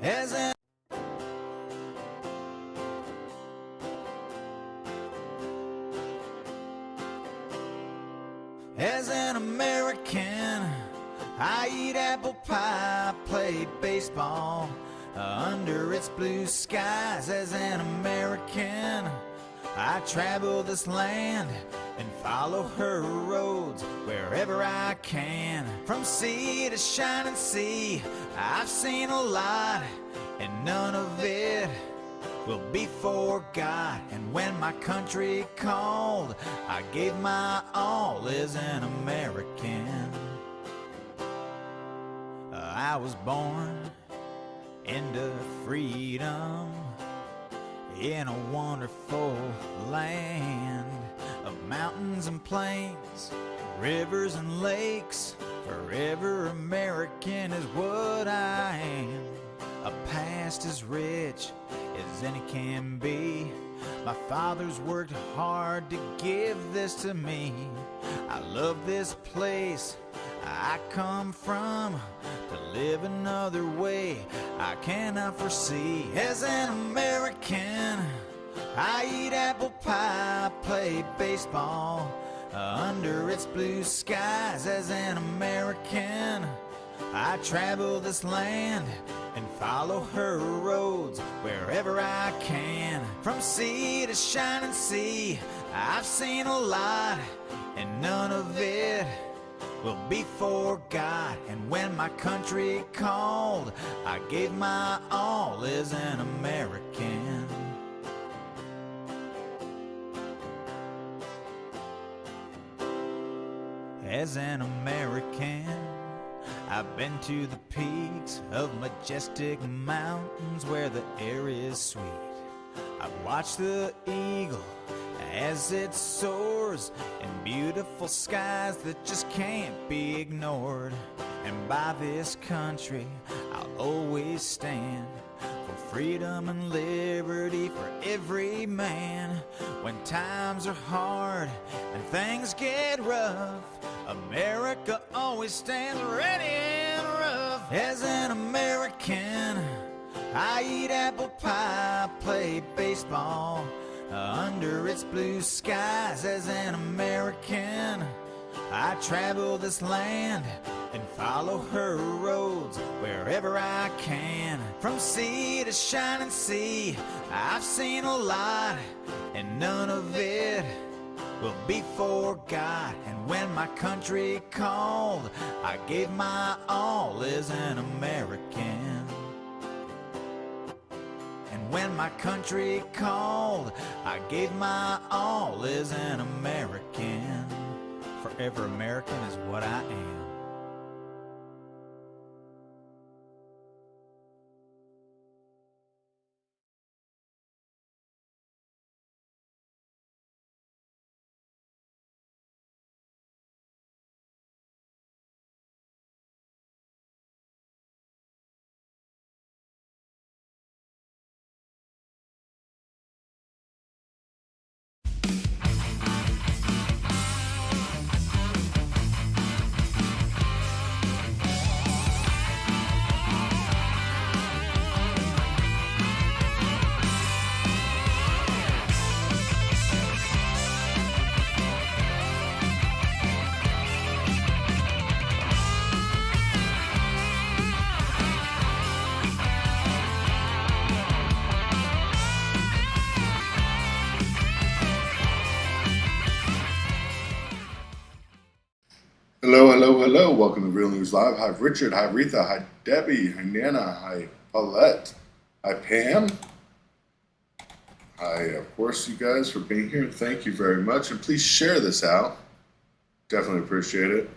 As an American, I eat apple pie, play baseball under its blue skies. As an American, I travel this land and follow her roads wherever I can. From sea to shining sea, I've seen a lot, and none of it will be forgot. And when my country called, I gave my all as an American. I was born into freedom in a wonderful land of mountains and plains, rivers and lakes. Forever American is what I am. A past as rich as any can be. My father's worked hard to give this to me. I love this place I come from. To live another way I cannot foresee. As an American, I eat apple pie, play baseball under its blue skies. As an American, I travel this land and follow her roads wherever I can. From sea to shining sea, I've seen a lot, and none of it will be forgot. And when my country called, I gave my all as an American. As an American, I've been to the peaks of majestic mountains where the air is sweet. I've watched the eagle as it soars in beautiful skies that just can't be ignored. And by this country I'll always stand, for freedom and liberty for every man. When times are hard and things get rough, America always stands ready and rough. As an American, I eat apple pie, play baseball under its blue skies. As an American, I travel this land and follow her roads wherever I can. From sea to shining sea, I've seen a lot, and none of it will be forgot. And when my country called, I gave my all as an American. And when my country called, I gave my all as an American. Forever American is what I am. Hello, hello, hello. Welcome to Real News Live. Hi, Richard. Hi, Retha. Hi, Debbie. Hi, Nana. Hi, Paulette. Hi, Pam. Hi, of course, you guys for being here. Thank you very much. And please share this out. Definitely appreciate it.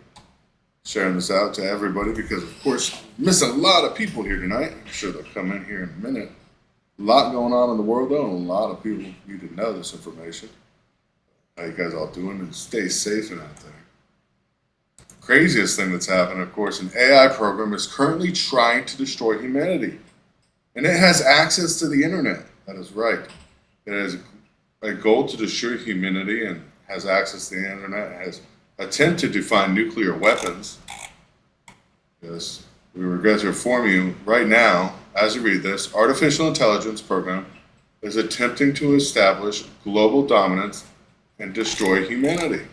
Sharing this out to everybody because, of course, miss a lot of people here tonight. I'm sure they'll come in here in a minute. A lot going on in the world, though, and a lot of people need to know this information. How you guys all doing? And stay safe and out there. Craziest thing that's happened, of course, an AI program is currently trying to destroy humanity. And it has access to the internet. That is right. It has a goal to destroy humanity and has access to the internet, has attempted to find nuclear weapons. Yes, we regret to inform you right now as you read this, artificial intelligence program is attempting to establish global dominance and destroy humanity.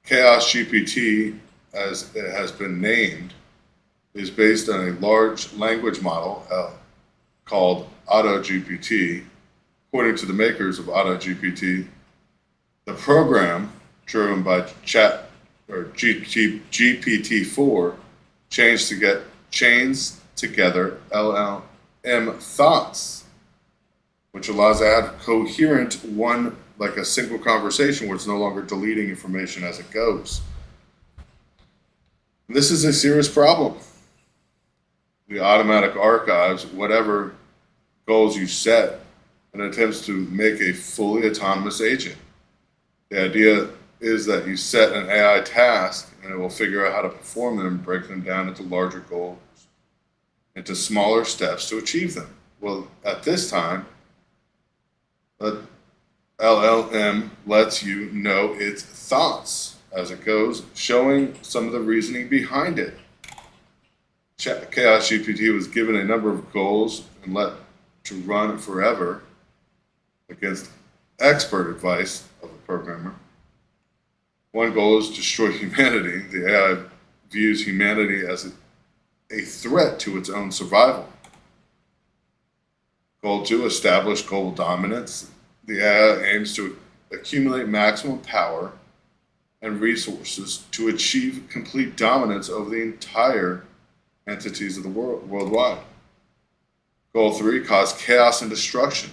Chaos GPT, as it has been named, is based on a large language model called AutoGPT. According to the makers of AutoGPT, the program, driven by GPT-4, chains together LLM thoughts, which allows to have coherent one, like a single conversation where it's no longer deleting information as it goes. This is a serious problem. The automatic archives whatever goals you set and attempts to make a fully autonomous agent. The idea is that you set an AI task and it will figure out how to perform them and break them down into larger goals, into smaller steps to achieve them. Well, at this time, the LLM lets you know its thoughts as it goes, showing some of the reasoning behind it. Chaos GPT was given a number of goals and let to run forever against expert advice of the programmer. One goal is to destroy humanity. The AI views humanity as a threat to its own survival. Goal 2, establish global dominance. The AI aims to accumulate maximum power and resources to achieve complete dominance over the entire entities of the world worldwide. Goal 3, cause chaos and destruction.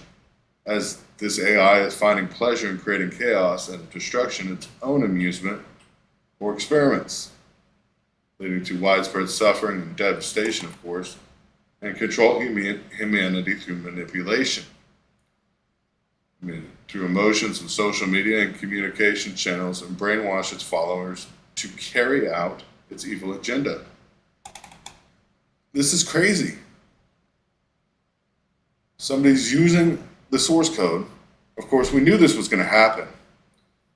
As this AI is finding pleasure in creating chaos and destruction, its own amusement or experiments, leading to widespread suffering and devastation, of course, and control humanity through manipulation. Through emotions and social media and communication channels, and brainwash its followers to carry out its evil agenda. This is crazy. Somebody's using the source code. Of course, we knew this was going to happen,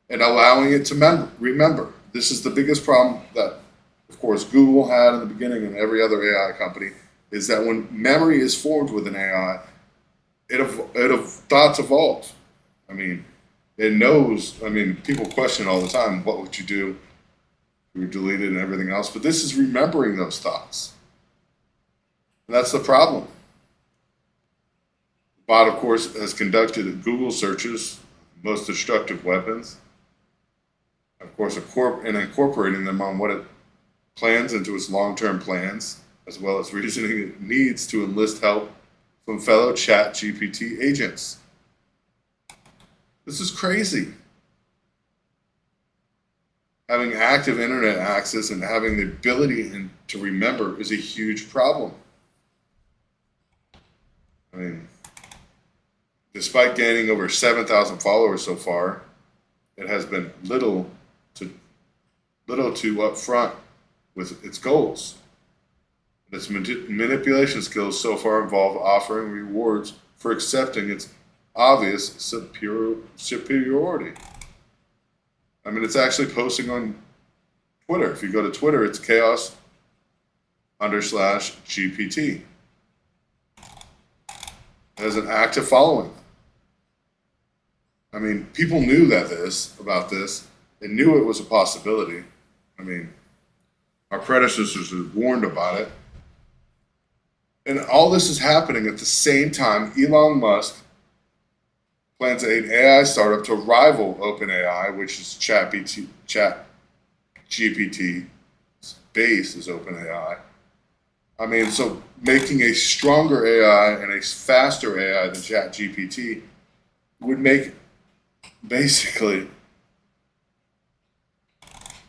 and allowing it to remember. This is the biggest problem that, of course, Google had in the beginning and every other AI company, is that when memory is formed with an AI, thoughts evolve. I mean, it knows. I mean, people question all the time, what would you do if you deleted and everything else? But this is remembering those thoughts. And that's the problem. The bot, of course, has conducted Google searches, most destructive weapons, of course, and incorporating them on what it plans into its long-term plans, as well as reasoning it needs to enlist help from fellow ChatGPT agents. This is crazy. Having active internet access and having the ability to remember is a huge problem. I mean, despite gaining over 7,000 followers so far, it has been little to upfront with its goals. Its manipulation skills so far involve offering rewards for accepting its obvious superiority. I mean, it's actually posting on Twitter. If you go to Twitter, it's chaos_GPT. It has an active following. I mean, people knew about this. They knew it was a possibility. I mean, our predecessors had warned about it. And all this is happening at the same time Elon Musk plans an AI startup to rival OpenAI, which is ChatGPT's base is OpenAI. I mean, so making a stronger AI and a faster AI than ChatGPT would make basically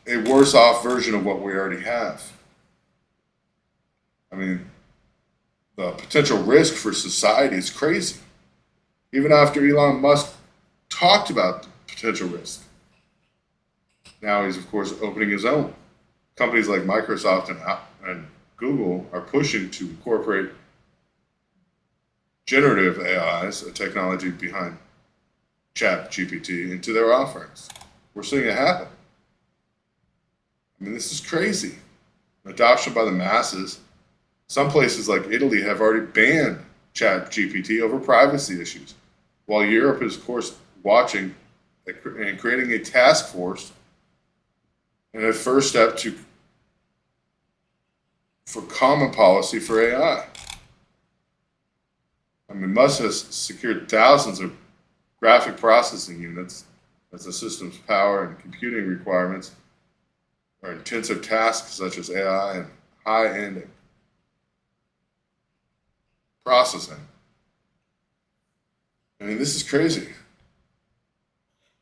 a worse off version of what we already have. I mean, the potential risk for society is crazy. Even after Elon Musk talked about the potential risk. Now he's, of course, opening his own. Companies like Microsoft and Google are pushing to incorporate generative AIs, a technology behind ChatGPT, into their offerings. We're seeing it happen. I mean, this is crazy. Adoption by the masses Some places like Italy have already banned ChatGPT over privacy issues, while Europe is, of course, watching and creating a task force and a first step for common policy for AI. I mean, Musk has secured thousands of graphic processing units as the system's power and computing requirements are intensive tasks such as AI and high-end processing. I mean, this is crazy.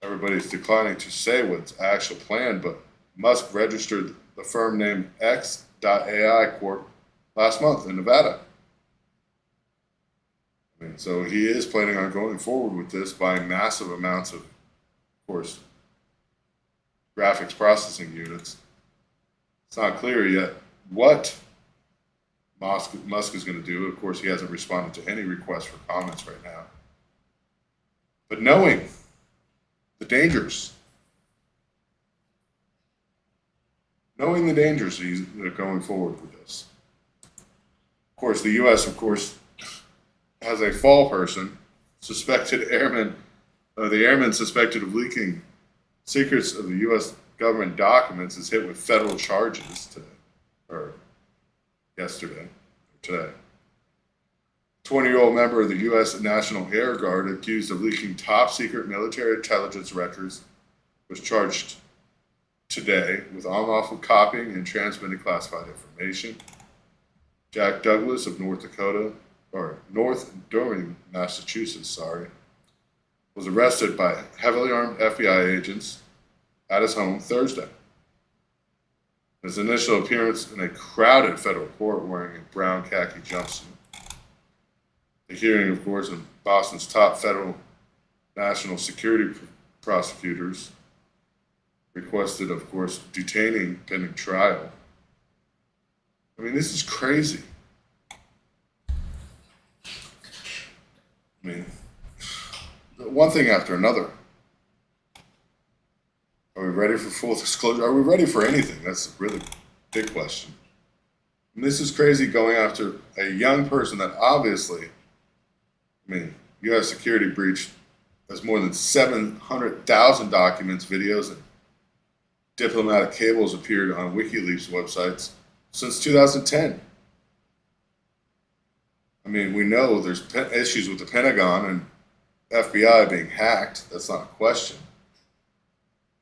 Everybody's declining to say what's actual plan, but Musk registered the firm named X.AI Corp last month in Nevada. I mean, so he is planning on going forward with this, buying massive amounts of course, graphics processing units. It's not clear yet what Musk is going to do. Of course, he hasn't responded to any requests for comments right now. But knowing the dangers, he's going forward with this. Of course, the U.S., has a fall person, suspected airman. The airman suspected of leaking secrets of the U.S. government documents is hit with federal charges today. 20-year-old member of the U.S. National Air Guard accused of leaking top-secret military intelligence records was charged today with unlawful copying and transmitting classified information. Jack Douglas of North Durham, Massachusetts, was arrested by heavily armed FBI agents at his home Thursday. His initial appearance in a crowded federal court wearing a brown khaki jumpsuit. The hearing, of course, in Boston's top federal national security prosecutors requested, of course, detaining pending trial. I mean, this is crazy. I mean, one thing after another. Are we ready for full disclosure? Are we ready for anything? That's a really big question. And this is crazy, going after a young person that obviously, U.S. security breach has more than 700,000 documents, videos, and diplomatic cables appeared on WikiLeaks websites since 2010. I mean, we know there's issues with the Pentagon and FBI being hacked. That's not a question.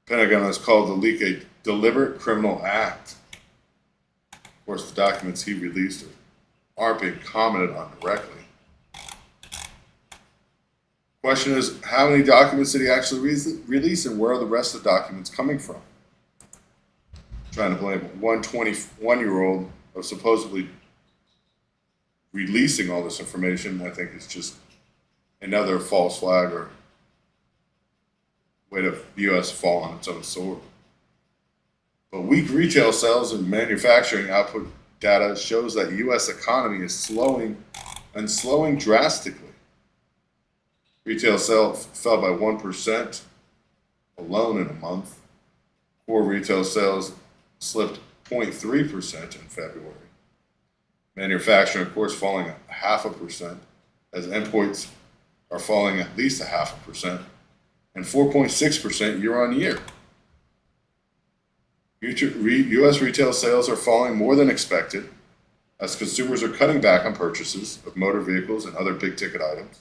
Pentagon has called the leak a deliberate criminal act. Of course, the documents he released aren't being commented on directly. Question is, how many documents did he actually release, and where are the rest of the documents coming from? Trying to blame one 21-year-old of supposedly releasing all this information, I think, is just another false flag or way to the U.S. fall on its own sword. But weak retail sales and manufacturing output data shows that U.S. economy is slowing drastically. Retail sales fell by 1% alone in a month. Core retail sales slipped 0.3% in February. Manufacturing, of course, falling at 0.5%, as imports are falling at least 0.5%, and 4.6% year on year. U.S. retail sales are falling more than expected, as consumers are cutting back on purchases of motor vehicles and other big-ticket items,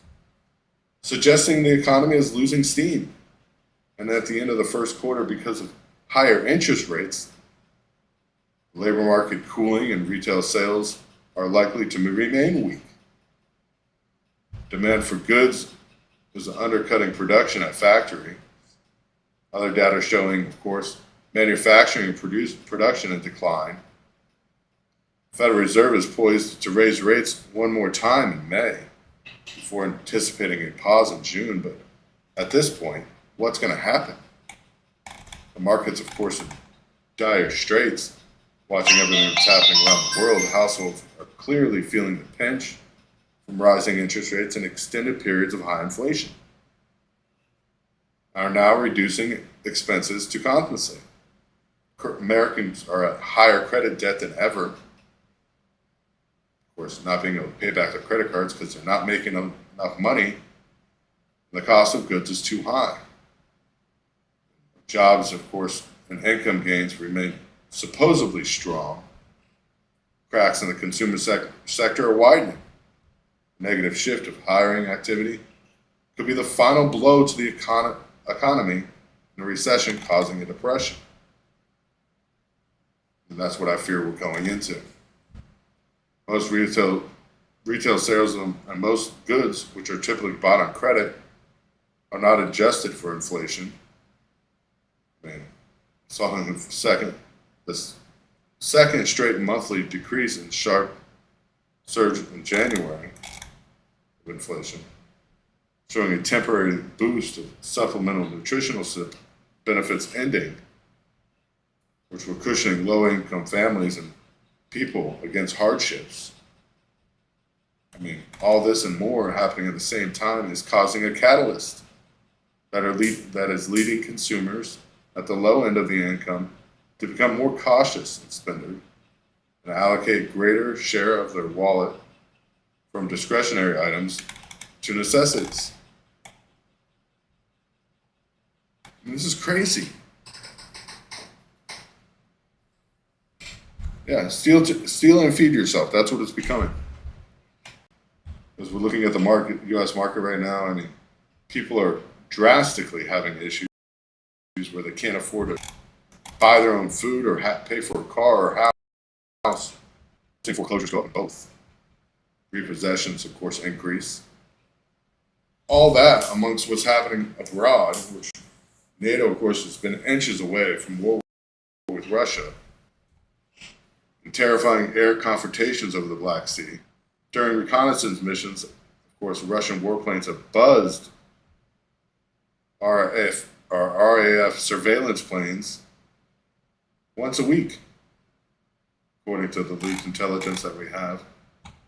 suggesting the economy is losing steam. And at the end of the first quarter, because of higher interest rates, the labor market cooling and retail sales are likely to remain weak. Demand for goods is undercutting production at factory. Other data showing, of course, manufacturing and production in decline. The Federal Reserve is poised to raise rates one more time in May before anticipating a pause in June. But at this point, what's going to happen? The markets, of course, in dire straits. Watching everything that's happening around the world, households are clearly feeling the pinch from rising interest rates and extended periods of high inflation, are now reducing expenses to compensate. Americans are at higher credit debt than ever. Of course, not being able to pay back their credit cards because they're not making enough money. The cost of goods is too high. Jobs, of course, and income gains remain supposedly strong. Cracks in the consumer sector are widening. Negative shift of hiring activity could be the final blow to the economy in a recession, causing a depression. And that's what I fear we're going into. Most retail sales and most goods, which are typically bought on credit, are not adjusted for inflation. I mean, saw in the second straight monthly decrease in sharp surge in January of inflation, showing a temporary boost of supplemental nutritional benefits ending, which were cushioning low-income families and people against hardships. I mean, all this and more happening at the same time is causing a catalyst that is leading consumers at the low end of the income to become more cautious in spending and allocate greater share of their wallet from discretionary items to necessities. And this is crazy. Yeah, steal and feed yourself. That's what it's becoming. As we're looking at the U.S. market right now, I mean, people are drastically having issues where they can't afford to buy their own food or pay for a car or house. Foreclosures go up in both. Repossessions, of course, increase. All that amongst what's happening abroad, which NATO, of course, has been inches away from war with Russia, and terrifying air confrontations over the Black Sea. During reconnaissance missions, of course, Russian warplanes have buzzed RAF surveillance planes once a week, according to the leaked intelligence that we have.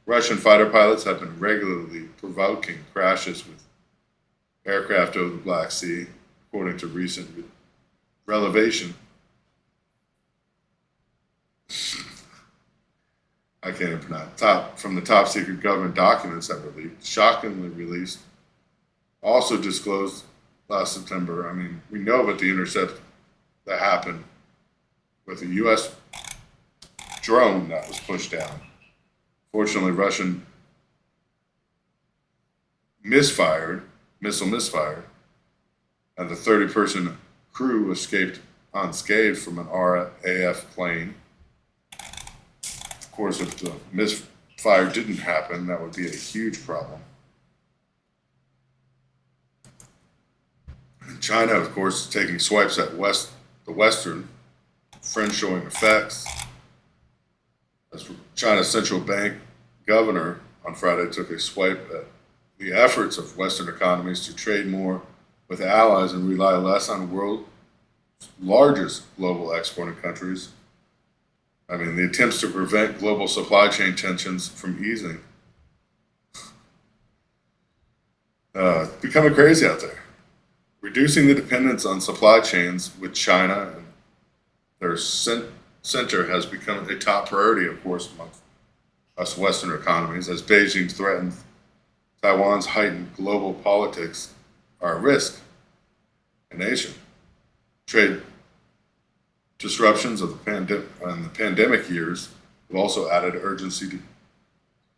Russian fighter pilots have been regularly provoking crashes with aircraft over the Black Sea, according to recent revelation. I can't even pronounce. From the top secret government documents that were leaked, shockingly released, also disclosed last September. I mean, we know about the intercept that happened with a U.S. drone that was pushed down. Fortunately, Russian missile misfired, and the 30-person crew escaped unscathed from an RAF plane. Of course, if the misfire didn't happen, that would be a huge problem. And China, of course, is taking swipes at the Western, friend-showing effects. As China's central bank governor on Friday took a swipe at the efforts of Western economies to trade more with allies and rely less on the world's largest global exporting countries. I mean, the attempts to prevent global supply chain tensions from easing. Becoming crazy out there. Reducing the dependence on supply chains with China and their center has become a top priority, of course, amongst us Western economies, as Beijing threatens Taiwan's heightened global politics are at risk in Asia. Trade disruptions of the pandemic years have also added urgency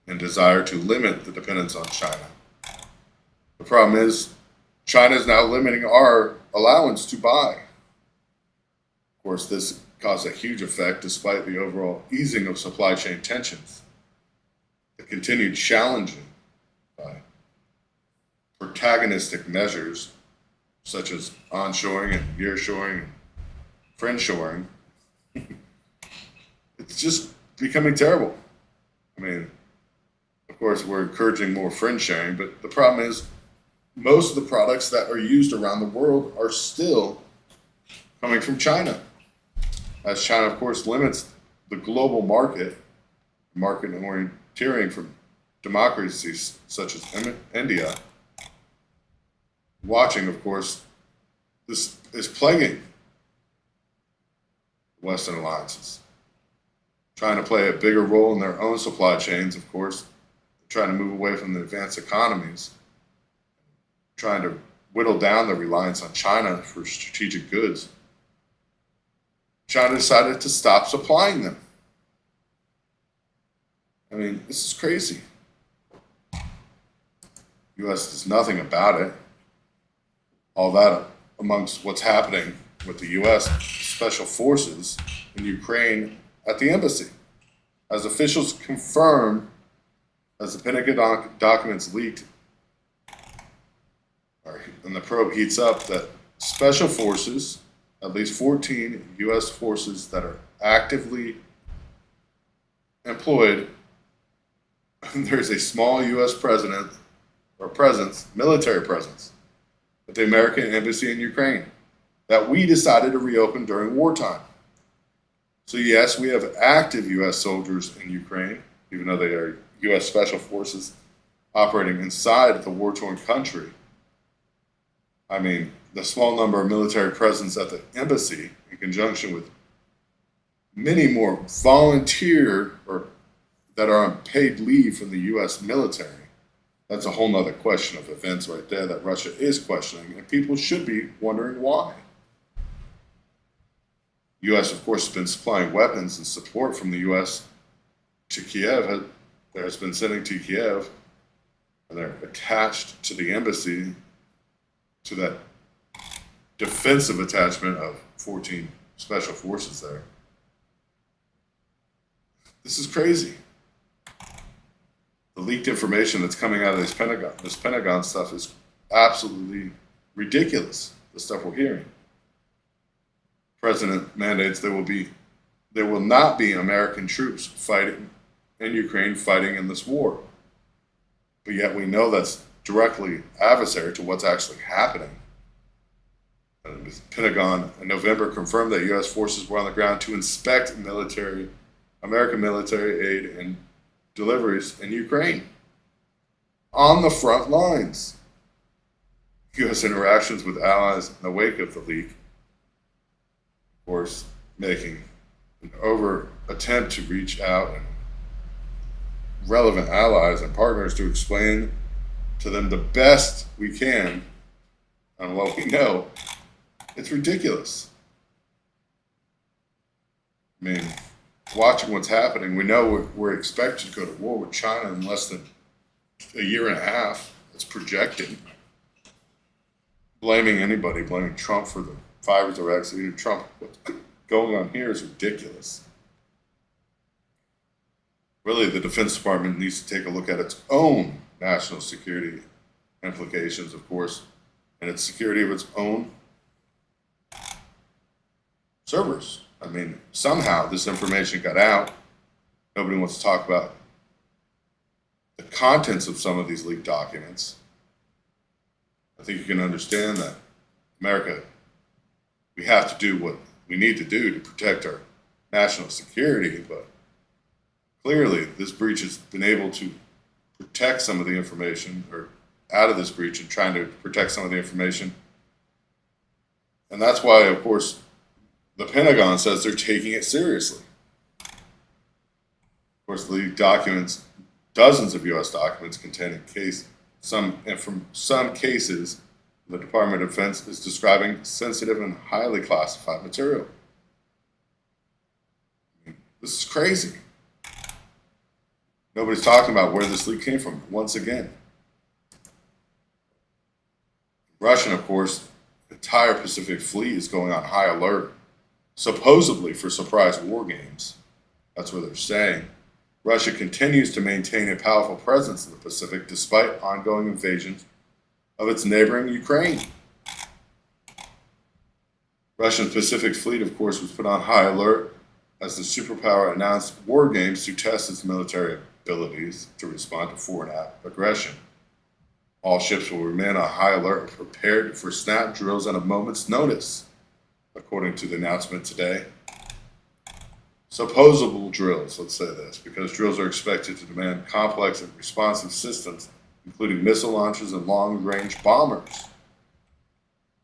and desire to limit the dependence on China. The problem is, China is now limiting our allowance to buy. Of course, this caused a huge effect despite the overall easing of supply chain tensions. The continued challenging by protagonistic measures such as onshoring and nearshoring and friendshoring, it's just becoming terrible. I mean, of course, we're encouraging more friend sharing, but the problem is most of the products that are used around the world are still coming from China. As China, of course, limits the global market orienteering from democracies such as India. Watching, of course, this is plaguing Western alliances. trying to play a bigger role in their own supply chains, of course, trying to move away from the advanced economies, trying to whittle down the reliance on China for strategic goods. China decided to stop supplying them. I mean, this is crazy. U.S. does nothing about it. All that amongst what's happening with the U.S. Special Forces in Ukraine at the embassy. As officials confirmed, as the Pentagon documents leaked, and the probe heats up, that special forces, at least 14 U.S. forces that are actively employed, there's a small U.S. military presence at the American embassy in Ukraine that we decided to reopen during wartime. So yes, we have active U.S. soldiers in Ukraine, even though they are U.S. Special Forces operating inside the war-torn country. I mean, the small number of military presence at the embassy, in conjunction with many more volunteer or that are on paid leave from the U.S. military, that's a whole nother question of events right there that Russia is questioning, and people should be wondering why. U.S., of course, has been supplying weapons and support from the U.S. to Kiev, has been sending to Kiev, and they're attached to the embassy, to that defensive attachment of 14 special forces there. This is crazy. The leaked information that's coming out of this Pentagon stuff is absolutely ridiculous, the stuff we're hearing. President mandates there will not be American troops fighting in Ukraine, fighting in this war. But yet we know that's directly adversary to what's actually happening. And the Pentagon in November confirmed that U.S. forces were on the ground to inspect American military aid and deliveries in Ukraine on the front lines. U.S. interactions with allies in the wake of the leak, of course, making an attempt to reach out and relevant allies and partners to explain to them the best we can on what we know. It's ridiculous. I mean, watching what's happening, we know we're expected to go to war with China in less than a year and a half. It's projected. Blaming anybody, blaming Trump for the fires or executing Trump, what's going on here is ridiculous. Really, the Defense Department needs to take a look at its own national security implications, of course, and its security of its own servers. I mean, somehow this information got out. Nobody wants to talk about the contents of some of these leaked documents. I think you can understand that America, we have to do what we need to do to protect our national security, but clearly this breach has been able to protect some of the information, or out of this breach and trying to protect some of the information. And that's why, of course, the Pentagon says they're taking it seriously. Of course, the documents, dozens of U.S. documents containing some cases, the Department of Defense is describing sensitive and highly classified material. I mean, this is crazy. Nobody's talking about where this leak came from, once again. Russian, of course, the entire Pacific Fleet is going on high alert, supposedly for surprise war games. That's what they're saying. Russia continues to maintain a powerful presence in the Pacific despite ongoing invasions of its neighboring Ukraine. Russian Pacific Fleet, of course, was put on high alert as the superpower announced war games to test its military abilities to respond to foreign aggression. All ships will remain on high alert, prepared for snap drills at a moment's notice, according to the announcement today. Supposable drills, let's say this, because drills are expected to demand complex and responsive systems, including missile launchers and long-range bombers.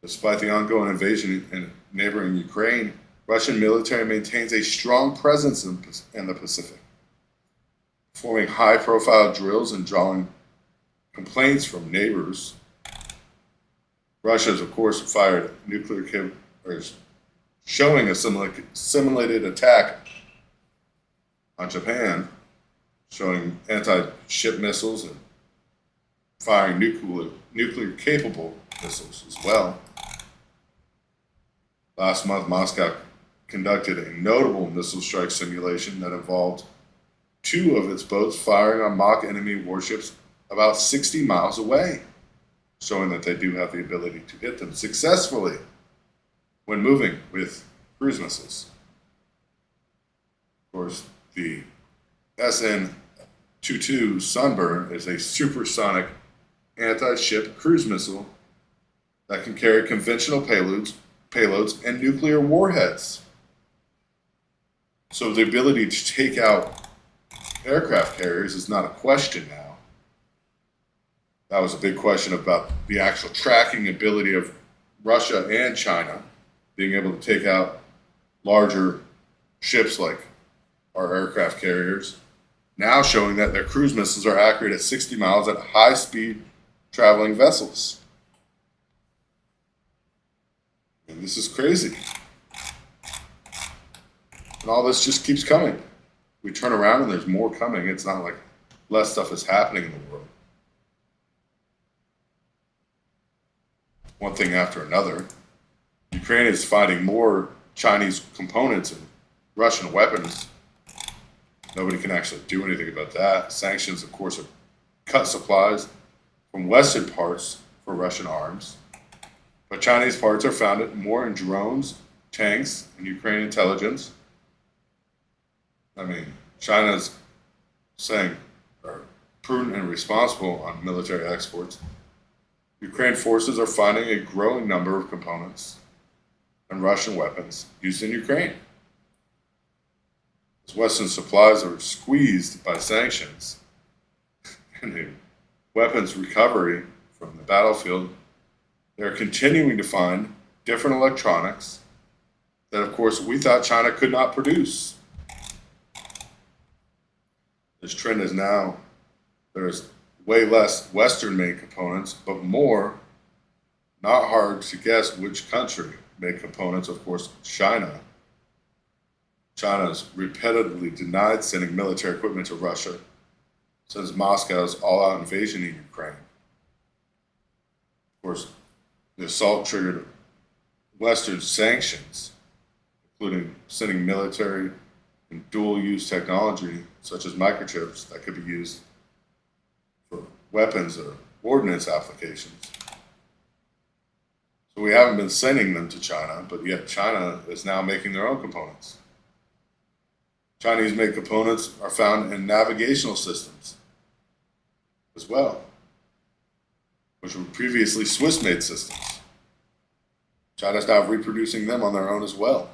Despite the ongoing invasion in neighboring Ukraine, Russian military maintains a strong presence in the Pacific, performing high-profile drills and drawing complaints from neighbors. Russia has, of course, fired showing a simulated attack on Japan, showing anti-ship missiles and firing nuclear-capable missiles as well. Last month, Moscow conducted a notable missile strike simulation that involved 2 of its boats firing on mock enemy warships about 60 miles away, showing that they do have the ability to hit them successfully when moving with cruise missiles. Of course, the SN-22 Sunburn is a supersonic anti-ship cruise missile that can carry conventional payloads and nuclear warheads. So the ability to take out aircraft carriers is not a question now. That was a big question about the actual tracking ability of Russia and China being able to take out larger ships like our aircraft carriers. Now showing that their cruise missiles are accurate at 60 miles at high-speed traveling vessels. And this is crazy. And all this just keeps coming. We turn around and there's more coming. It's not like less stuff is happening in the world. One thing after another. Ukraine is finding more Chinese components and Russian weapons. Nobody can actually do anything about that. Sanctions, of course, have cut supplies from Western parts for Russian arms. But Chinese parts are found more in drones, tanks, and Ukrainian intelligence. I mean, China's saying are prudent and responsible on military exports. Ukraine forces are finding a growing number of components and Russian weapons used in Ukraine. As Western supplies are squeezed by sanctions and the weapons recovery from the battlefield, they're continuing to find different electronics that, of course, we thought China could not produce. This trend is now there's way less Western-made components, but more, not hard to guess which country made components, of course, China. China's repetitively denied sending military equipment to Russia since Moscow's all-out invasion in Ukraine. Of course, the assault triggered Western sanctions, including sending military and dual-use technology such as microchips that could be used for weapons or ordnance applications. So we haven't been sending them to China, but yet China is now making their own components. Chinese-made components are found in navigational systems as well, which were previously Swiss-made systems. China's now reproducing them on their own as well.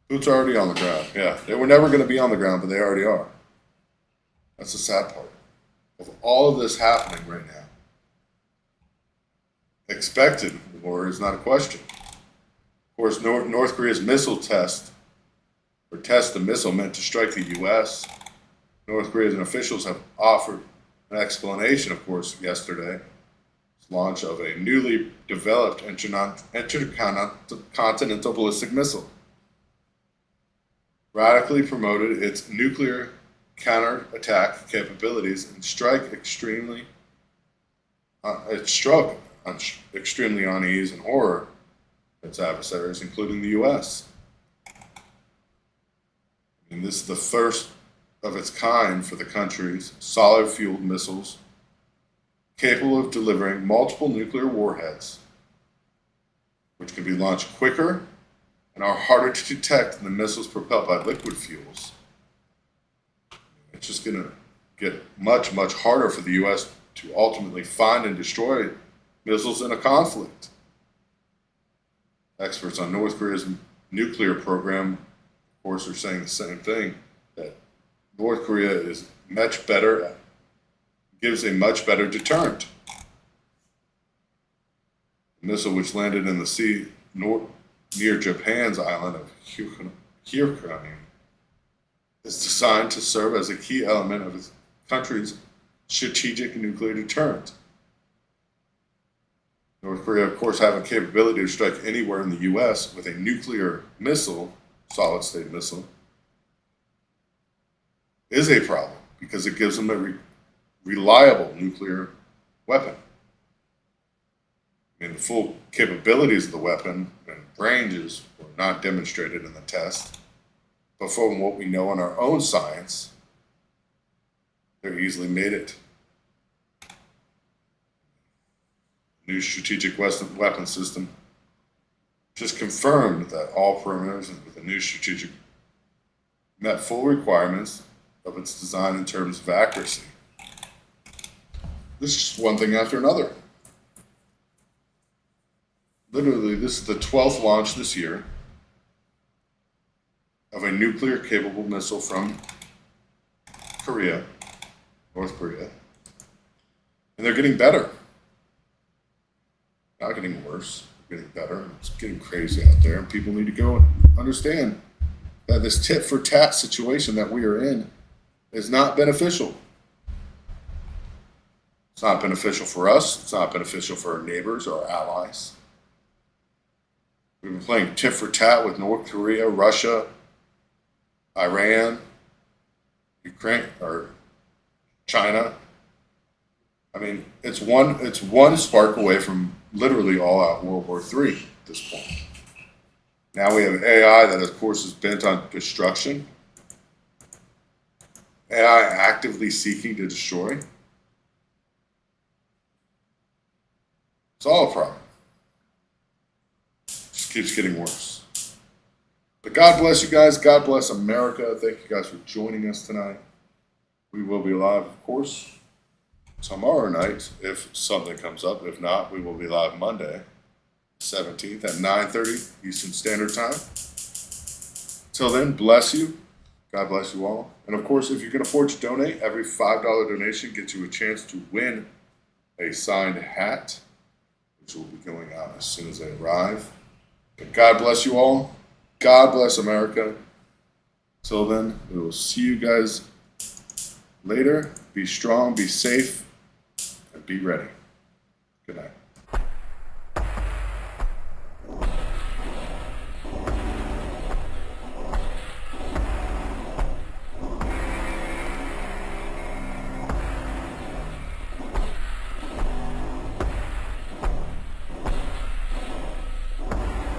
Boots are already on the ground. Yeah, they were never going to be on the ground, but they already are. That's the sad part of all of this happening right now. Expected war is not a question. Of course, North Korea's missile test the missile meant to strike the U.S. North Korean officials have offered an explanation, of course, yesterday. Launch of a newly developed intercontinental ballistic missile. Radically promoted its nuclear counterattack capabilities and struck extremely unease and horror its adversaries, including the U.S. And this is the first of its kind for the country's solid-fueled missiles capable of delivering multiple nuclear warheads, which can be launched quicker and are harder to detect than the missiles propelled by liquid fuels. It's just going to get much, much harder for the U.S. to ultimately find and destroy missiles in a conflict. Experts on North Korea's nuclear program, of course, are saying the same thing, that North Korea is much better, gives a much better deterrent. The missile, which landed in the sea near Japan's island of Hirokami, is designed to serve as a key element of its country's strategic nuclear deterrent. North Korea, of course, have a capability to strike anywhere in the U.S. with a nuclear missile, solid-state missile, is a problem because it gives them a reliable nuclear weapon. I mean, the full capabilities of the weapon and ranges were not demonstrated in the test, but from what we know in our own science, they're easily made it. New strategic weapon system just confirmed that all perimeters with the new strategic met full requirements of its design in terms of accuracy. This is just one thing after another. Literally, this is the 12th launch this year of a nuclear-capable missile from Korea, North Korea, and they're getting better. Not getting worse, getting better. It's getting crazy out there, and people need to go and understand that this tit-for-tat situation that we are in is not beneficial. It's not beneficial for us. It's not beneficial for our neighbors or our allies. We've been playing tit-for-tat with North Korea, Russia, Iran, Ukraine, or China. I mean, it's one spark away from literally all-out World War III at this point. Now we have AI that, of course, is bent on destruction. AI actively seeking to destroy. It's all a problem. It just keeps getting worse. But God bless you guys. God bless America. Thank you guys for joining us tonight. We will be live, of course, tomorrow night if something comes up. If not, we will be live Monday, 17th at 9:30 Eastern Standard Time. Till then, bless you. God bless you all. And of course, if you can afford to donate, every $5 donation gets you a chance to win a signed hat, which will be going out as soon as they arrive. But God bless you all. God bless America. Till then, we will see you guys later. Be strong, be safe, and be ready. Good night.